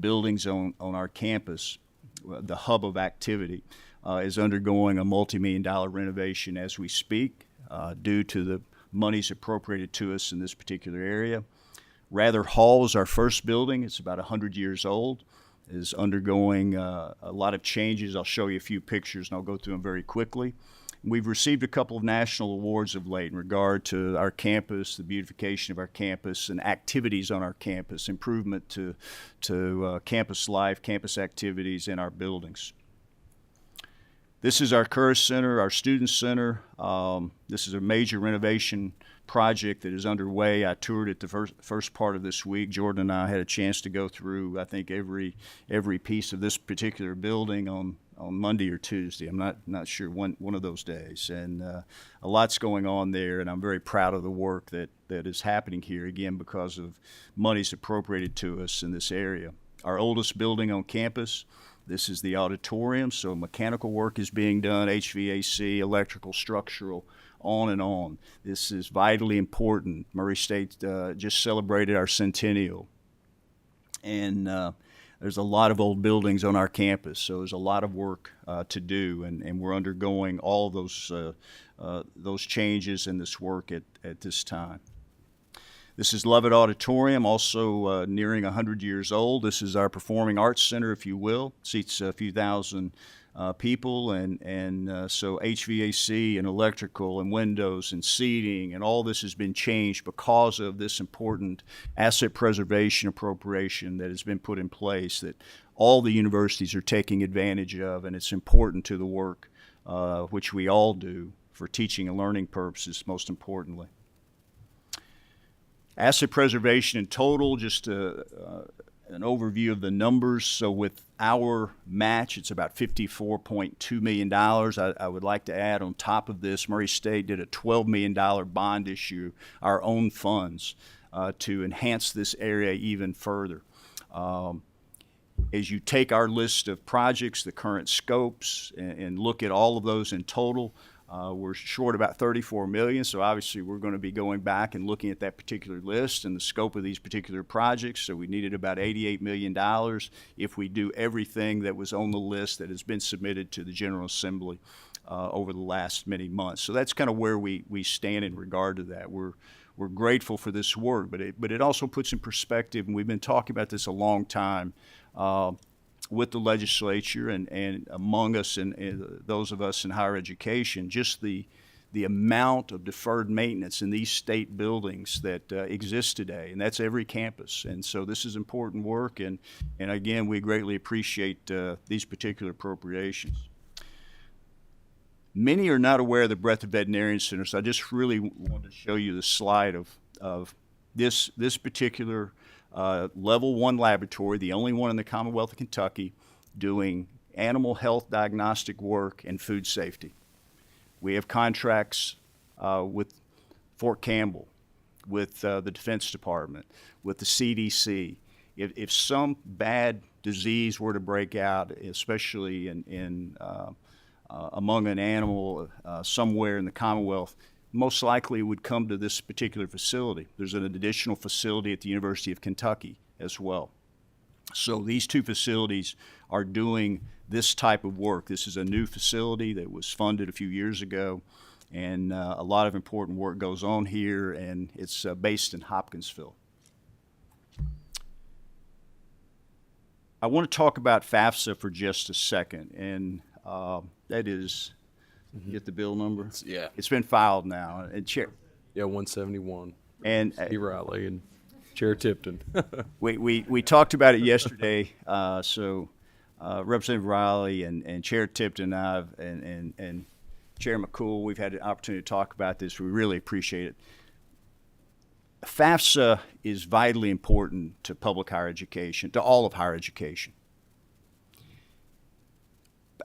buildings on our campus, the hub of activity, is undergoing a multi-million-dollar renovation as we speak due to the monies appropriated to us in this particular area. Rather Hall is our first building. It's about 100 years old. It is undergoing a lot of changes. I'll show you a few pictures, and I'll go through them very quickly. We've received a couple of national awards of late in regard to our campus, the beautification of our campus, and activities on our campus, improvement to campus life, campus activities in our buildings. This is our Curris Center, our Student Center. This is a major renovation project that is underway. I toured it the first part of this week. Jordan and I had a chance to go through, I think, every piece of this particular building on Monday or Tuesday. I'm not sure, one of those days. And a lot's going on there, and I'm very proud of the work that is happening here, again, because of monies appropriated to us in this area. Our oldest building on campus, this is the auditorium, so mechanical work is being done, HVAC, electrical, structural, on and on. This is vitally important. Murray State just celebrated our centennial. And there's a lot of old buildings on our campus, so there's a lot of work to do, and we're undergoing all of those changes and this work at this time. This is Lovett Auditorium, also nearing 100 years old. This is our Performing Arts Center, if you will. Seats a few thousand people, and so HVAC and electrical and windows and seating and all this has been changed because of this important asset preservation appropriation that has been put in place that all the universities are taking advantage of, and it's important to the work which we all do for teaching and learning purposes, most importantly. Asset preservation in total, just an overview of the numbers. So with our match, it's about $54.2 million. I would like to add on top of this, Murray State did a $12 million bond issue, our own funds, to enhance this area even further. As you take our list of projects, the current scopes, and look at all of those in total, we're short about $34 million, so obviously we're going to be going back and looking at that particular list and the scope of these particular projects. So we needed about $88 million if we do everything that was on the list that has been submitted to the General Assembly over the last many months. So that's kind of where we stand in regard to that. We're grateful for this work, but it also puts in perspective, and we've been talking about this a long time, with the legislature and among us and those of us in higher education, just the amount of deferred maintenance in these state buildings that exist today, and that's every campus. And so this is important work, and again, we greatly appreciate these particular appropriations. Many are not aware of the BREATHITT Veterinarian Center, so I just really wanted to show you the slide of this particular Level 1 laboratory, the only one in the Commonwealth of Kentucky, doing animal health diagnostic work and food safety. We have contracts with Fort Campbell, with the Defense Department, with the CDC. If some bad disease were to break out, especially among an animal somewhere in the Commonwealth, most likely would come to this particular facility. There's an additional facility at the University of Kentucky as well. So these two facilities are doing this type of work. This is a new facility that was funded a few years ago, and a lot of important work goes on here, and it's based in Hopkinsville. I want to talk about FAFSA for just a second, and that is, get the bill number? Yeah. It's been filed now. And Chair, Yeah, 171. and Steve Riley and Chair Tipton. we talked about it yesterday. So Representative Riley and Chair Tipton and Chair McCool, we've had an opportunity to talk about this. We really appreciate it. FAFSA is vitally important to public higher education, to all of higher education.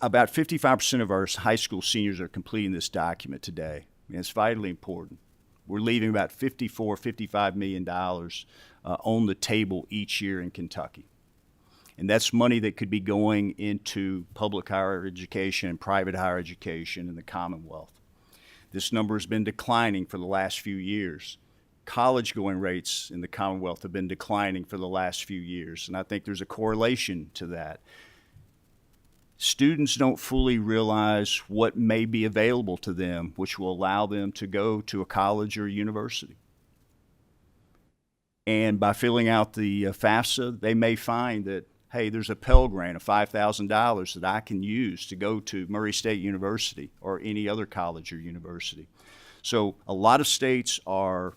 About 55% of our high school seniors are completing this document today, and it's vitally important. We're leaving about $55 million on the table each year in Kentucky. And that's money that could be going into public higher education and private higher education in the Commonwealth. This number has been declining for the last few years. College-going rates in the Commonwealth have been declining for the last few years, and I think there's a correlation to that. Students don't fully realize what may be available to them, which will allow them to go to a college or a university. And by filling out the FAFSA, they may find that, hey, there's a Pell Grant of $5,000 that I can use to go to Murray State University or any other college or university. So a lot of states are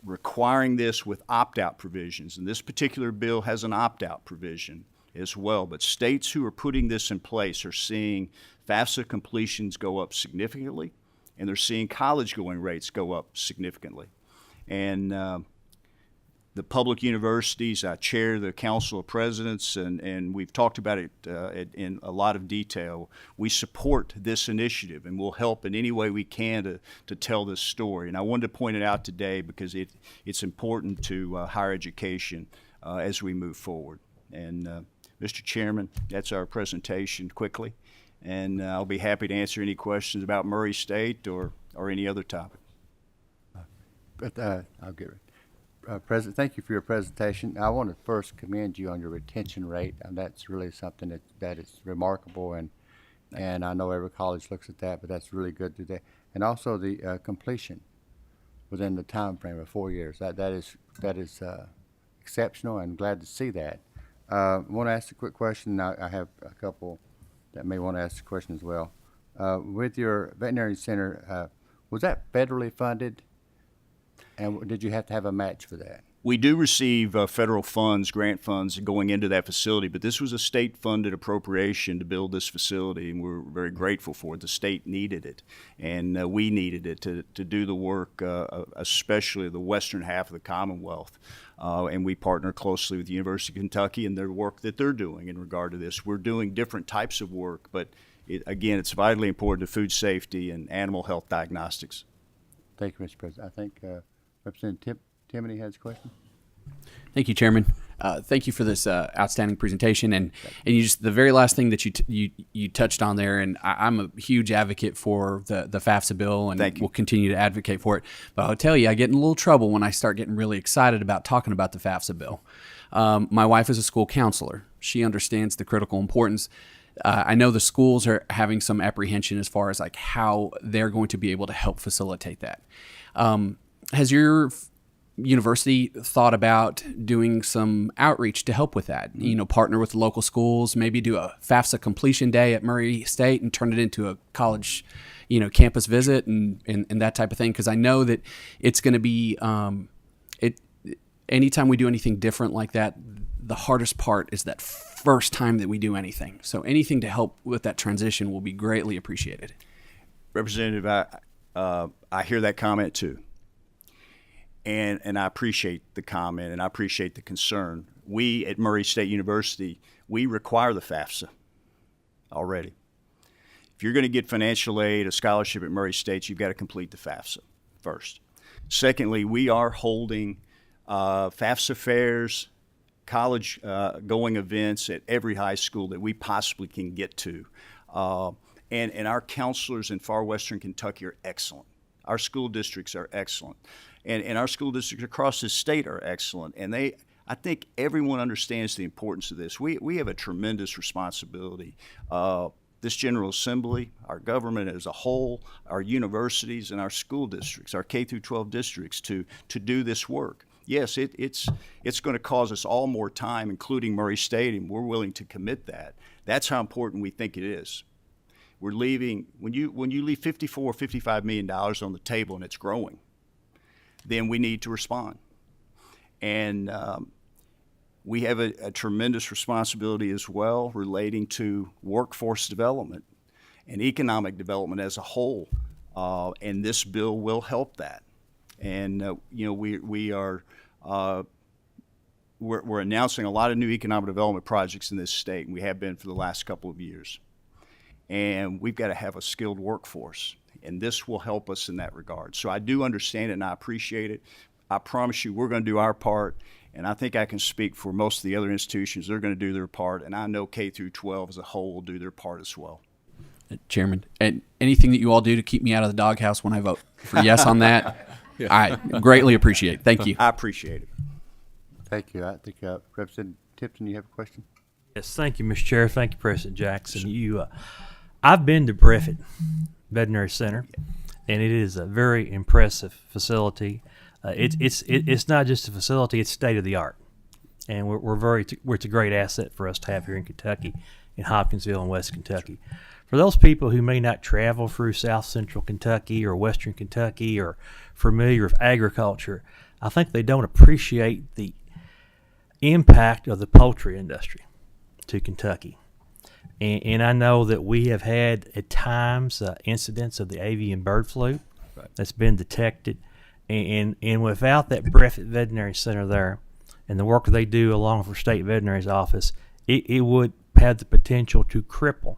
requiring this with opt-out provisions, and this particular bill has an opt-out provision as well. But states who are putting this in place are seeing FAFSA completions go up significantly, and they're seeing college-going rates go up significantly. And the public universities, I chair the Council of Presidents, and we've talked about it in a lot of detail. We support this initiative, and we'll help in any way we can to tell this story. And I wanted to point it out today because it's important to higher education as we move forward. And Mr. Chairman, that's our presentation quickly, and I'll be happy to answer any questions about Murray State or any other topic. But I'll get it. President, thank you for your presentation. I want to first commend you on your retention rate, and that's really something that is remarkable, and I know every college looks at that, but that's really good today. And also the completion within the time frame of 4 years. That is exceptional, and glad to see that. I want to ask a quick question. I have a couple that may want to ask a question as well. With your veterinary center, was that federally funded? And did you have to have a match for that? We do receive federal funds, grant funds, going into that facility, but this was a state-funded appropriation to build this facility, and we're very grateful for it. The state needed it, and we needed it to do the work, especially the western half of the Commonwealth. And we partner closely with the University of Kentucky and their work that they're doing in regard to this. We're doing different types of work, but again, it's vitally important to food safety and animal health diagnostics. Thank you, Mr. President. I think Representative Timoney has a question. Thank you, Chairman. Thank you for this outstanding presentation, and you just the very last thing that you touched on there, and I'm a huge advocate for the FAFSA bill, and will continue to advocate for it. But I'll tell you, I get in a little trouble when I start getting really excited about talking about the FAFSA bill. My wife is a school counselor. She understands the critical importance. I know the schools are having some apprehension as far as like how they're going to be able to help facilitate that. Has your university thought about doing some outreach to help with that? You know, partner with local schools, maybe do a FAFSA completion day at Murray State and turn it into a college, campus visit and that type of thing. Because I know that it's going to be, anytime we do anything different like that, the hardest part is that first time that we do anything. So anything to help with that transition will be greatly appreciated. Representative, I hear that comment too. And I appreciate the comment, and I appreciate the concern. We at Murray State University, we require the FAFSA already. If you're going to get financial aid, a scholarship at Murray State, you've got to complete the FAFSA first. Secondly, we are holding FAFSA fairs, college going events at every high school that we possibly can get to. And our counselors in far western Kentucky are excellent. Our school districts are excellent. And our school districts across the state are excellent. And I think everyone understands the importance of this. We have a tremendous responsibility. This General Assembly, our government as a whole, our universities and our school districts, our K through 12 districts to do this work. Yes, it's going to cause us all more time, including Murray State, and we're willing to commit that. That's how important we think it is. We're leaving, when you leave $55 million on the table and it's growing, then we need to respond. And we have a tremendous responsibility as well relating to workforce development and economic development as a whole. And this bill will help that. And we're announcing a lot of new economic development projects in this state, and we have been for the last couple of years. And we've got to have a skilled workforce, and this will help us in that regard. So I do understand it, and I appreciate it. I promise you we're going to do our part, and I think I can speak for most of the other institutions. They're going to do their part, and I know K through 12 as a whole will do their part as well. Chairman, and anything that you all do to keep me out of the doghouse when I vote for yes on that, I greatly appreciate it. Thank you. I appreciate it. Thank you. I think Representative Tipton, you have a question? Yes, thank you, Mr. Chair. Thank you, President Jackson. I've been to BREATHITT Veterinary Center, and it is a very impressive facility. It's not just a facility; it's state of the art. and it's a great asset for us to have here in Kentucky, in Hopkinsville and West Kentucky. For those people who may not travel through South Central Kentucky or Western Kentucky or familiar with agriculture, I think they don't appreciate the impact of the poultry industry to Kentucky. And I know that we have had at times incidents of the avian bird flu that's been detected. And without that BREATHITT Veterinary Center there and the work they do along with our state veterinary's office, it would have the potential to cripple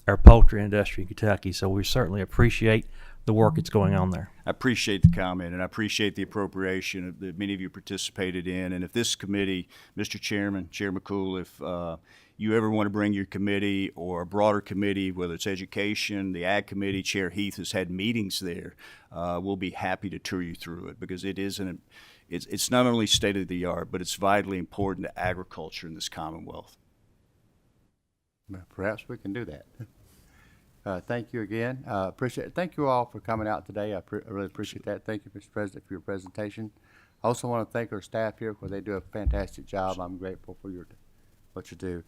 our poultry industry in Kentucky. So we certainly appreciate the work that's going on there. I appreciate the comment, and I appreciate the appropriation that many of you participated in. And if this committee, Mr. Chairman, Chair McCool, if you ever want to bring your committee or a broader committee, whether it's education, the Ag Committee, Chair Heath has had meetings there, we'll be happy to tour you through it, because it's not only state of the art, but it's vitally important to agriculture in this Commonwealth. Perhaps we can do that. Thank you again. Thank you all for coming out today. I really appreciate that. Thank you, Mr. President, for your presentation. I also want to thank our staff here because they do a fantastic job. I'm grateful for what you do.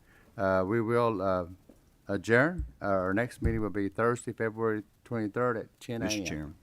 We will adjourn. Our next meeting will be Thursday, February 23rd at 10 a.m. Mr. Chairman.